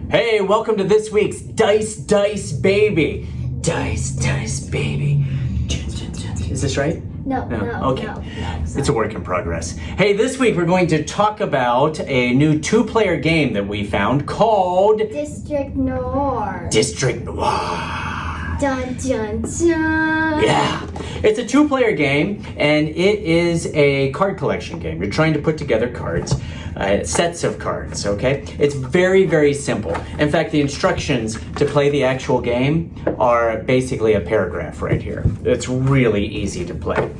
Hey, welcome to this week's Dice Baby. Dice Baby. Is this right? No. Okay. No, It's a work in progress. Hey, this week we're going to talk about a new 2-player game that we found called District Noir. District Noir. Dun dun dun. Yeah. It's a 2-player game, and it is a card collection game. You're trying to put together cards, sets of cards, okay? It's very, very simple. In fact, the instructions to play the actual game are basically a paragraph right here. It's really easy to play.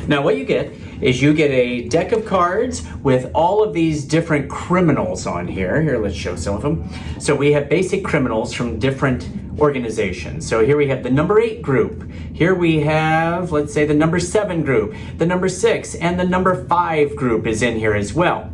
Now, what you get is you get a deck of cards with all of these different criminals on here. Here, let's show some of them. So we have basic criminals from different organizations. So here we have the number 8 group. Here we have, let's say, the number 7 group, the number 6, and the number 5 group is in here as well.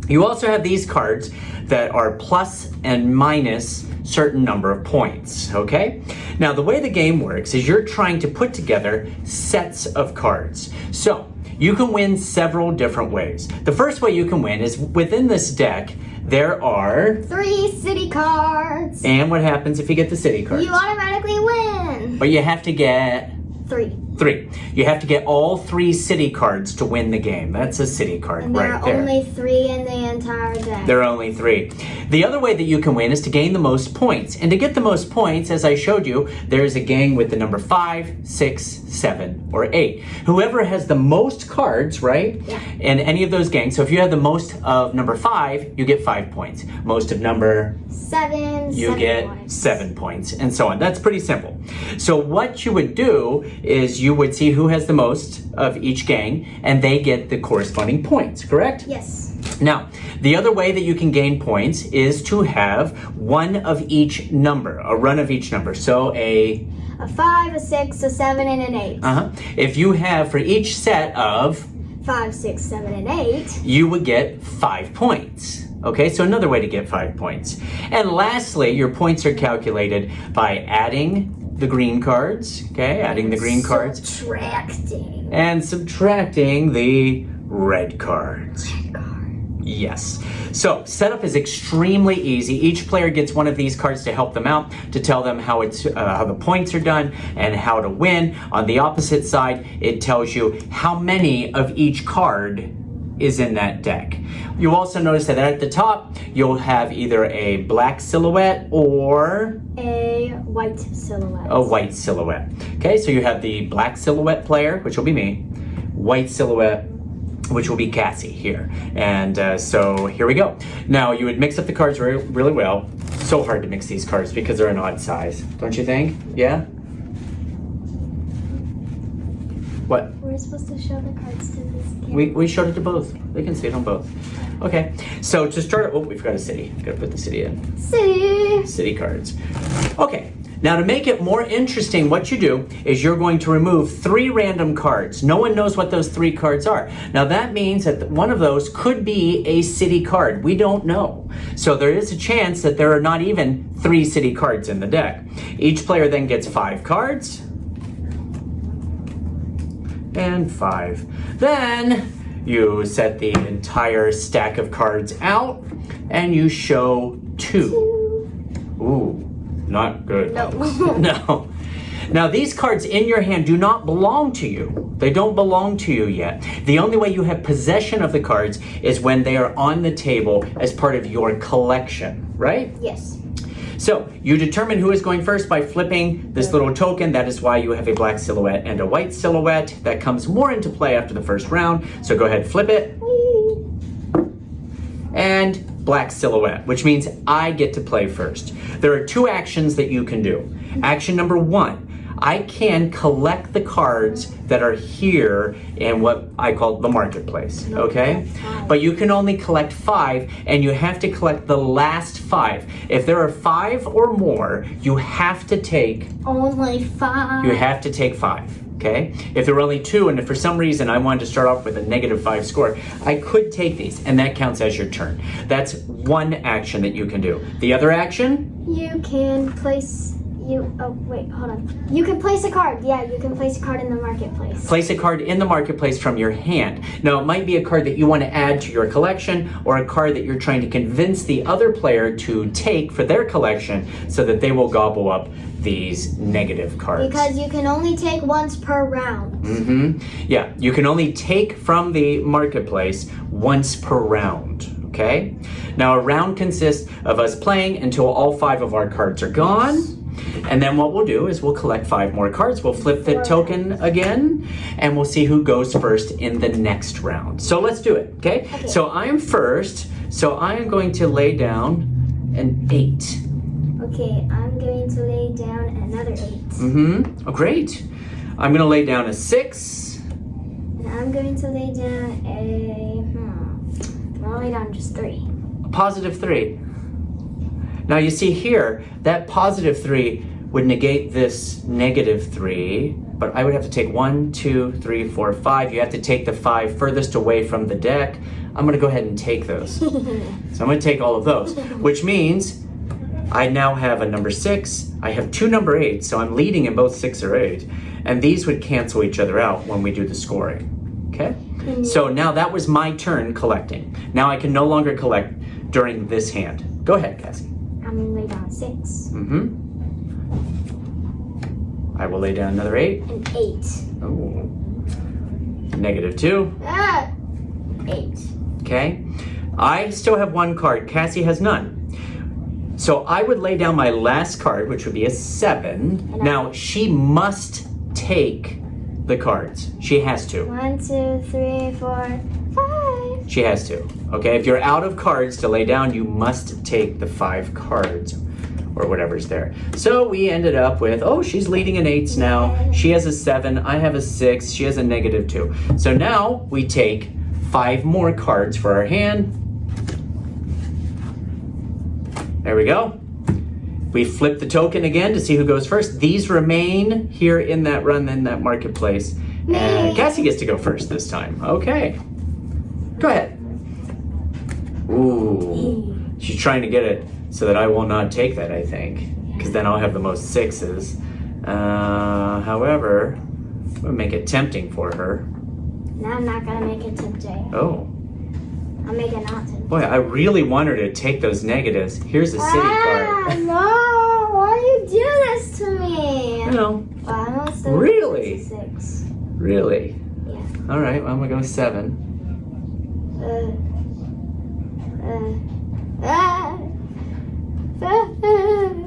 You also have these cards that are plus and minus certain number of points, okay? Now, the way the game works is you're trying to put together sets of cards. So, you can win several different ways. The first way you can win is within this deck, there are 3 city cards. And what happens if you get the city cards? You automatically win. But you have to get 3. 3. You have to get all 3 city cards to win the game. That's a city card And right there. there are only 3 in the entire deck. There are only 3. The other way that you can win is to gain the most points. And to get the most points, as I showed you, there's a gang with the number 5, 6, 7, or 8. Whoever has the most cards, right? Yeah. In any of those gangs. So if you have the most of number 5, you get 5 points. Most of number 7, you get points. 7 points, and so on. That's pretty simple. So what you would do is you would see who has the most of each gang, and they get the corresponding points, correct? Yes. Now, the other way that you can gain points is to have one of each number, a run of each number. So A 5, a 6, a 7, and an 8. If you have for each set of 5, 6, 7, and 8. you would get 5 points. Okay, so another way to get 5 points. And lastly, your points are calculated by adding the green cards, okay, adding the green cards. Subtracting. And subtracting the red cards. Red card. Yes. So setup is extremely easy. Each player gets one of these cards to help them out, to tell them how the points are done and how to win. On the opposite side, it tells you how many of each card is in that deck. You also notice that at the top, you'll have either a black silhouette or A white silhouette. a white silhouette. Okay, so you have the black silhouette player, which will be me, white silhouette, which will be Cassie here. And so here we go. Now, you would mix up the cards really well. So hard to mix these cards because they're an odd size, don't you think? Yeah? What? We're supposed to show the cards to this camera. We showed it to both. They can see it on both. Okay, so to start, we've got a city. Gotta put the city in. City cards. Okay, now to make it more interesting, what you do is you're going to remove 3 random cards. No one knows what those 3 cards are. Now that means that one of those could be a city card. We don't know. So there is a chance that there are not even 3 city cards in the deck. Each player then gets 5 cards. And 5. Then you set the entire stack of cards out and you show 2. Ooh, not good. No. No. Now these cards in your hand do not belong to you. They don't belong to you yet. The only way you have possession of the cards is when they are on the table as part of your collection, right? Yes. So you determine who is going first by flipping this little token. That is why you have a black silhouette and a white silhouette. That comes more into play after the first round. So go ahead, flip it. And black silhouette, which means I get to play first. There are 2 actions that you can do. Action number 1. I can collect the cards that are here in what I call the marketplace, okay? But you can only collect 5, and you have to collect the last 5. If there are 5 or more, you have to take... Only 5. You have to take 5, okay? If there were only 2, and if for some reason I wanted to start off with a -5 score, I could take these, and that counts as your turn. That's one action that you can do. The other action? You can place wait, hold on. You can place a card. Yeah, you can place a card in the marketplace. Place a card in the marketplace from your hand. Now, it might be a card that you want to add to your collection or a card that you're trying to convince the other player to take for their collection so that they will gobble up these negative cards. Because you can only take once per round. Yeah, you can only take from the marketplace once per round. Okay? Now, a round consists of us playing until all 5 of our cards are gone. And then what we'll do is we'll collect 5 more cards. We'll flip the token again, and we'll see who goes first in the next round. So let's do it, okay? So I am first, so I am going to lay down an 8. Okay, I'm going to lay down another 8. Oh, great. I'm going to lay down a 6. And I'm going to lay down I'm going to lay down just 3. A positive 3. Now you see here, that positive 3 would negate this negative 3, but I would have to take 1, 2, 3, 4, 5. You have to take the 5 furthest away from the deck. I'm going to go ahead and take those. So I'm going to take all of those, which means I now have a number 6. I have 2 number 8s, so I'm leading in both 6 or 8. And these would cancel each other out when we do the scoring. Okay? So now that was my turn collecting. Now I can no longer collect during this hand. Go ahead, Cassie. I'm going to lay down 6. I will lay down another 8. An 8. Oh. Negative 2. 8. Okay. I still have 1 card. Cassie has none. So I would lay down my last card, which would be a 7. Now, she must take the cards. She has to. 1, 2, 3, 4, 5. She has to. Okay, if you're out of cards to lay down, you must take the 5 cards or whatever's there. So we ended up with, oh, she's leading in 8s now. She has a 7, I have a 6, she has a negative 2. So now we take 5 more cards for our hand. There we go. We flip the token again to see who goes first. These remain here in that run, in that marketplace. And Cassie gets to go first this time. Okay. Go ahead. Ooh. She's trying to get it so that I will not take that, I think. Because then I'll have the most 6s. However, we'll make it tempting for her. No, I'm not going to make it tempting. Oh. I'll make it not tempting. Boy, I really want her to take those negatives. Here's a city card. No! Why do you do this to me? No. Well, I'm Really? 6. Really? Yeah. All right, well, I'm going to go 7.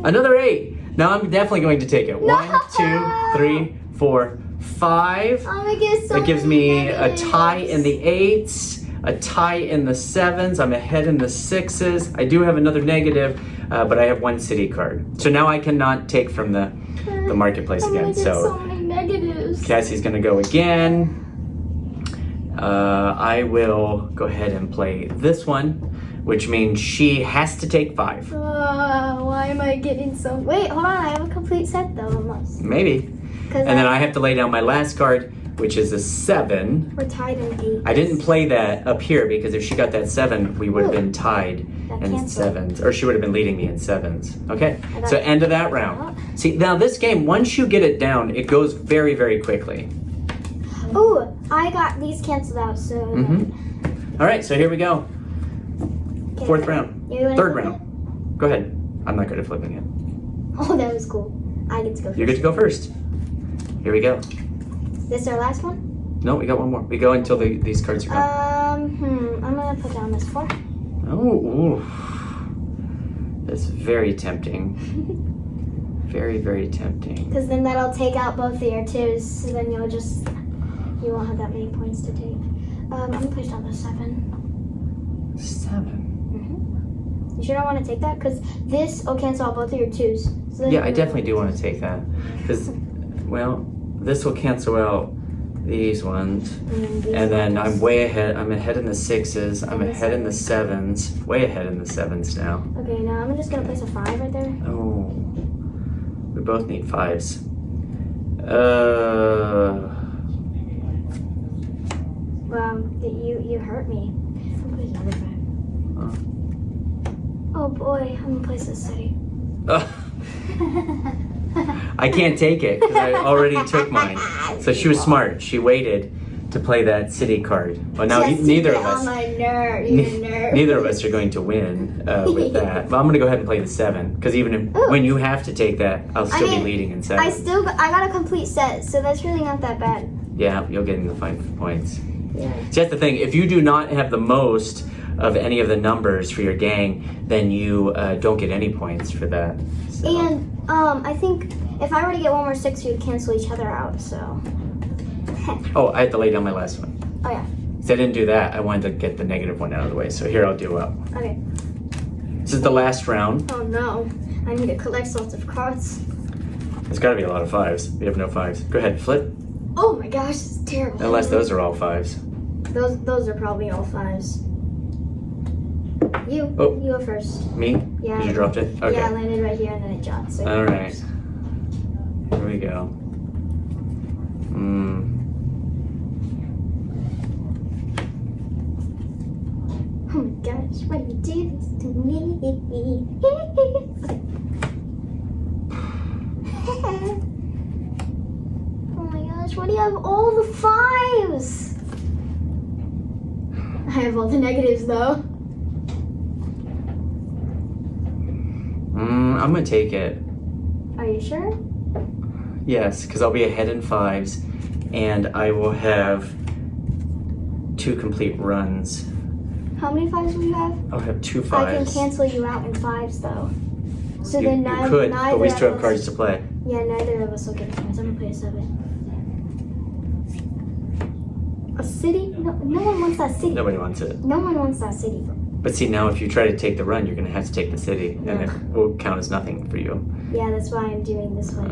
Another 8. Now I'm definitely going to take it. 1, 2, 3, 4, 5. Oh my goodness, That gives me a tie in the 8s, a tie in the 7s. I'm ahead in the 6s. I do have another negative, but I have 1 city card. So now I cannot take from the marketplace again. So many negatives. Cassie's going to go again. I will go ahead and play this one, which means she has to take 5. Why am I getting so... Wait, hold on. I have a complete set, though, almost. Maybe. And then I have to lay down my last card, which is a 7. We're tied in 8. I didn't play that up here because if she got that 7, we would have been tied in canceled. 7s. Or she would have been leading me in 7s. Okay, so end of that round. See, now this game, once you get it down, it goes very, very quickly. Ooh, I got these canceled out, so... All right, so here we go. Okay. 4th round. You wanna 3rd flip round. Go ahead. I'm not good at flipping it. Oh, that was cool. I get to go first. You get to go first. Here we go. This our last one? No, we got one more. We go until these cards are gone. I'm gonna put down this 4. Oh, ooh. That's very tempting. Very, very tempting. Because then that'll take out both of your 2s, so then you won't have that many points to take. I'm gonna push down the 7. 7. You sure don't want to take that? Because this will cancel out both of your 2s. So Yeah, I definitely do want to take that. Because, well, this will cancel out these ones. And then I'm way ahead. I'm ahead in the 6s. I'm ahead in the 7s. Way ahead in the 7s now. Okay, now I'm just gonna place a 5 right there. Oh. We both need 5s. Wow, you hurt me. I'm gonna place another 5. Oh boy, I'm gonna place this city. I can't take it because I already took mine. So she was smart. She waited to play that city card. Well, now neither of us. Neither of us are going to win with that. But I'm going to go ahead and play the 7 because even when you have to take that, I'll still be leading in 7. I got a complete set, so that's really not that bad. Yeah, you'll get the 5 points. Yeah. See, that's the thing. If you do not have the most of any of the numbers for your gang, then you don't get any points for that. So. And I think if I were to get one more 6, we would cancel each other out. So. Oh, I had to lay down my last one. Oh yeah. So I didn't do that. I wanted to get the negative one out of the way. So here I'll do up. Okay. This is the last round. Oh no! I need to collect lots of cards. There's got to be a lot of 5s. We have no 5s. Go ahead, flip. Oh my gosh, it's terrible. Unless those are all 5s. Those are probably all 5s. You go first. Me? Yeah. 'Cause you dropped it? Okay. Yeah, I landed right here and then it dropped. So all right. Here we go. Oh my gosh, why do you do this to me? Okay. Oh my gosh, why do you have all the 5s? I have all the negatives though. I'm gonna take it. Are you sure? Yes, because I'll be ahead in 5s, and I will have 2 complete runs. How many 5s will you have? I'll have 2 5s. I can cancel you out in 5s though. So you, then you could, but we still have of cards us, to play. Yeah, neither of us will get points. I'm gonna play a 7. A city? No one wants that city. Nobody wants it. No one wants that city. But see, now if you try to take the run, you're going to have to take the city, and it will count as nothing for you. Yeah, that's why I'm doing this one.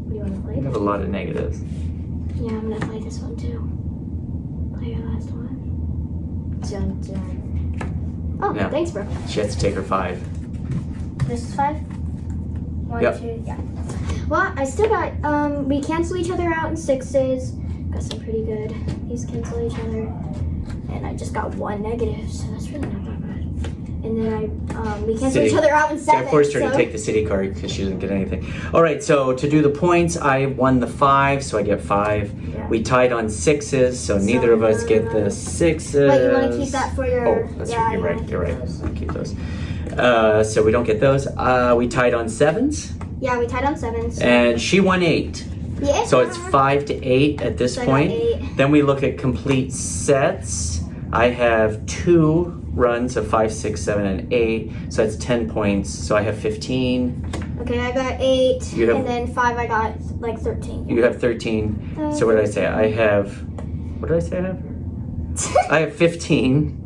What do you want to play? You have a lot of negatives. Yeah, I'm gonna play this one too. Play your last one. Dun, dun. Oh, Yeah. thanks, bro. She has to take her 5. This is 5? 1, Yep. 2, yeah. Well, I still got, we cancel each other out in 6s. Got some pretty good. These cancel each other. And I just got 1 negative, so that's really not that bad. And then we cancel each other out in 7. So I forced her to take the city card because she didn't get anything. All right, so to do the points, I won the 5, so I get 5. Yeah. We tied on 6s, so neither of us get the 6s. Wait, you want to keep that for your... Oh, that's right. You're right. I'll keep those. So we don't get those. We tied on 7s. Yeah, we tied on 7s. And she won 8. Yeah. So it's 5 to 8 at this So point. I got 8. Then we look at complete sets. I have 2 runs of 5, 6, 7, and 8. So that's 10 points. So I have 15. Okay, I got 8. You have- and then 5, I got like 13. You have 13. So what did I say? I have... What did I say I have? I have 15.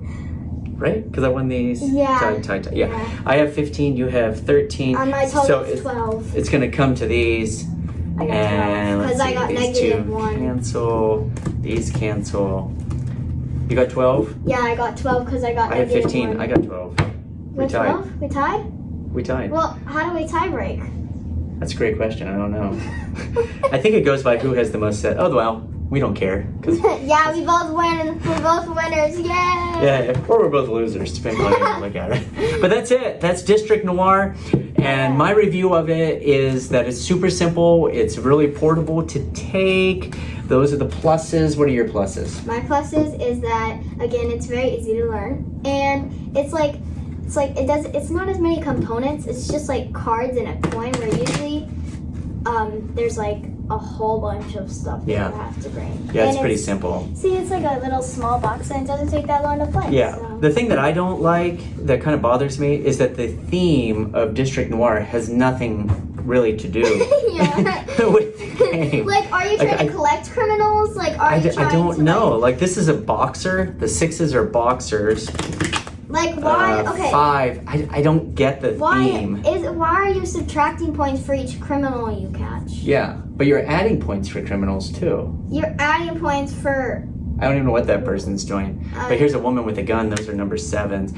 Right? Because I won these. Yeah. Tie. Yeah. I have 15. You have 13. My total so is 12. It's going to come to these. I got 12. And Because I got these negative 2 1. cancel. These cancel. You got 12? Yeah, I got 12 because I got I have negative 15. 1. I got 12. We With tied. 12? We tied? We tied. Well, how do we tie break? That's a great question. I don't know. I think it goes by who has the most set. Oh, well, we don't care. 'Cause Yeah, we both win. We're both winners. Yay! yeah, or we're both losers, depending on how you look at it. But that's it. That's District Noir. And my review of it is that it's super simple. It's really portable to take. Those are the pluses. What are your pluses? My pluses is that, again, it's very easy to learn. And it's not as many components. It's just like cards and a coin, where usually there's like a whole bunch of stuff that Yeah. you have to bring. Yeah, it's And pretty simple. See, it's like a little small box and it doesn't take that long to play. Yeah. So. The thing that I don't like, that kind of bothers me, is that the theme of District Noir has nothing really to do Yeah. with the game. Like, are you trying to collect criminals? Like, are you trying I don't to, know. Like, Like, this is a boxer. The 6s are boxers. why? Okay. 5. I don't get the theme. Why are you subtracting points for each criminal you catch? Yeah, but you're adding points for criminals too. You're adding points for... I don't even know what that person's doing. But here's a woman with a gun. Those are number 7s.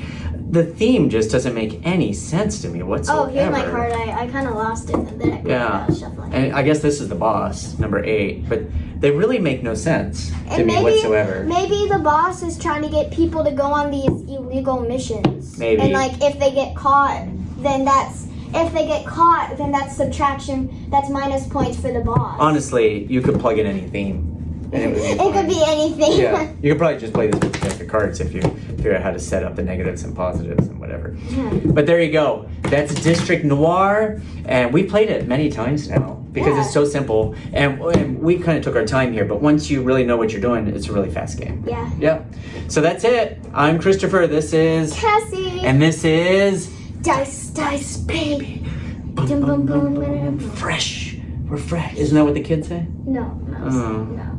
The theme just doesn't make any sense to me whatsoever. Oh, here's my card. I kind of lost it and then I shuffling. And I guess this is the boss, number 8. But they really make no sense to me whatsoever. Maybe the boss is trying to get people to go on these illegal missions. Maybe. And like, if they get caught, then that's... if they get caught, then that's subtraction. That's minus points for the boss. Honestly, you could plug in any theme. And It could be anything. Yeah, you could probably just play this with the cards if you figure out how to set up the negatives and positives and whatever. Yeah. But there you go. That's District Noir, and we played it many times now because it's so simple. And we kind of took our time here, but once you really know what you're doing, it's a really fast game. Yeah. Yeah. So that's it. I'm Christopher. This is Cassie. and this is Dice, baby. Boom, boom, boom, boom. Fresh. We're fresh. Isn't that what the kids say? No. Oh. No.